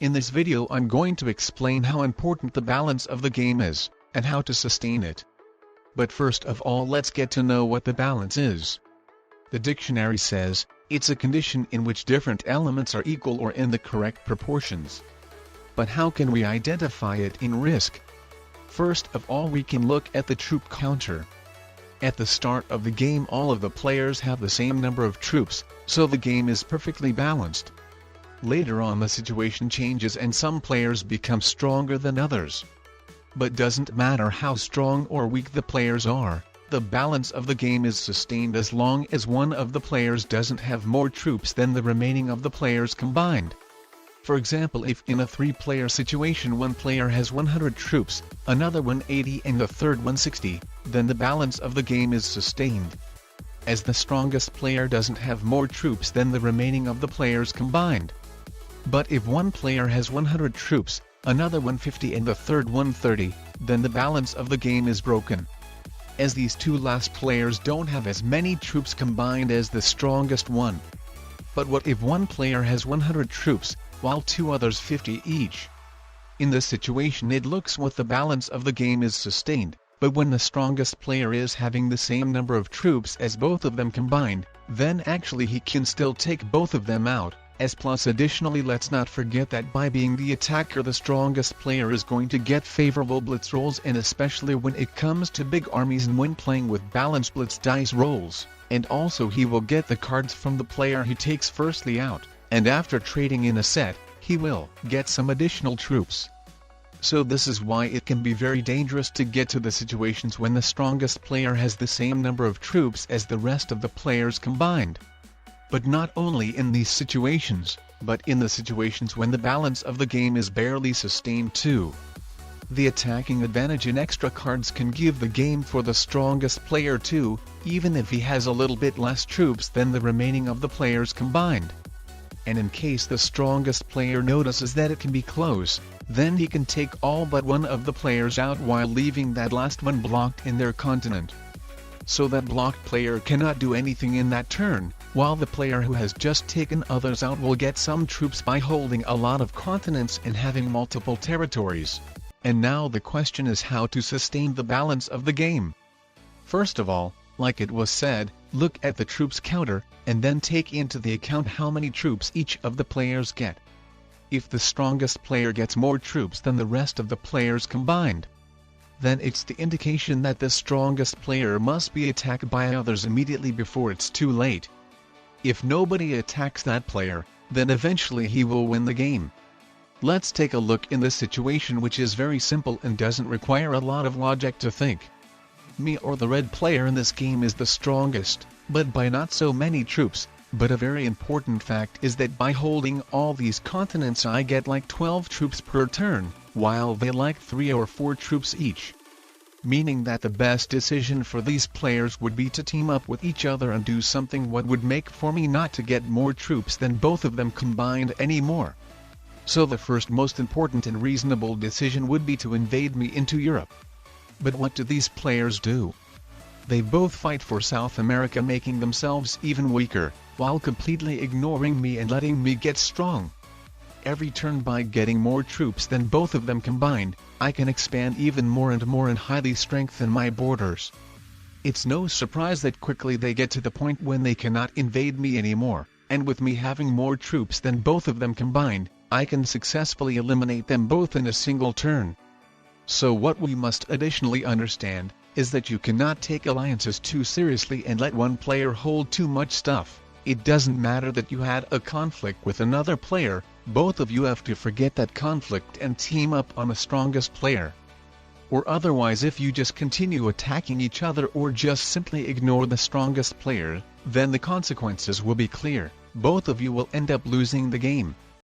In this video I'm going to explain how important the balance of the game is, and how to sustain it. But first of all, let's get to know what the balance is. The dictionary says, it's a condition in which different elements are equal or in the correct proportions. But how can we identify it in Risk? First of all, we can look at the troop counter. At the start of the game, all of the players have the same number of troops, so the game is perfectly balanced. Later on the situation changes and some players become stronger than others. But doesn't matter how strong or weak the players are, the balance of the game is sustained as long as one of the players doesn't have more troops than the remaining of the players combined. For example, if in a 3-player situation one player has 100 troops, another one 80 and the third one 60, then the balance of the game is sustained. As the strongest player doesn't have more troops than the remaining of the players combined. But if one player has 100 troops, another 150 and the third 130, then the balance of the game is broken. As these two last players don't have as many troops combined as the strongest one. But what if one player has 100 troops, while two others 50 each? In this situation it looks what the balance of the game is sustained, but when the strongest player is having the same number of troops as both of them combined, then actually he can still take both of them out. Plus additionally, let's not forget that by being the attacker, the strongest player is going to get favorable blitz rolls, and especially when it comes to big armies and when playing with balanced blitz dice rolls, and also he will get the cards from the player he takes firstly out, and after trading in a set, he will get some additional troops. So this is why it can be very dangerous to get to the situations when the strongest player has the same number of troops as the rest of the players combined. But not only in these situations, but in the situations when the balance of the game is barely sustained too. The attacking advantage in extra cards can give the game for the strongest player too, even if he has a little bit less troops than the remaining of the players combined. And in case the strongest player notices that it can be close, then he can take all but one of the players out while leaving that last one blocked in their continent. So that blocked player cannot do anything in that turn, while the player who has just taken others out will get some troops by holding a lot of continents and having multiple territories. And now the question is how to sustain the balance of the game. First of all, like it was said, look at the troops counter, and then take into the account how many troops each of the players get. If the strongest player gets more troops than the rest of the players combined, then it's the indication that the strongest player must be attacked by others immediately before it's too late. If nobody attacks that player, then eventually he will win the game. Let's take a look in this situation, which is very simple and doesn't require a lot of logic to think. Me or the red player in this game is the strongest, but by not so many troops, but a very important fact is that by holding all these continents I get like 12 troops per turn, while they like 3 or 4 troops each. Meaning that the best decision for these players would be to team up with each other and do something what would make for me not to get more troops than both of them combined anymore. So the first most important and reasonable decision would be to invade me into Europe. But what do these players do? They both fight for South America, making themselves even weaker, while completely ignoring me and letting me get strong. Every turn, by getting more troops than both of them combined, I can expand even more and more and highly strengthen my borders. It's no surprise that quickly they get to the point when they cannot invade me anymore, and with me having more troops than both of them combined, I can successfully eliminate them both in a single turn. So what we must additionally understand, is that you cannot take alliances too seriously and let one player hold too much stuff. It doesn't matter that you had a conflict with another player, both of you have to forget that conflict and team up on the strongest player. Or otherwise, if you just continue attacking each other or just simply ignore the strongest player, then the consequences will be clear. Both of you will end up losing the game.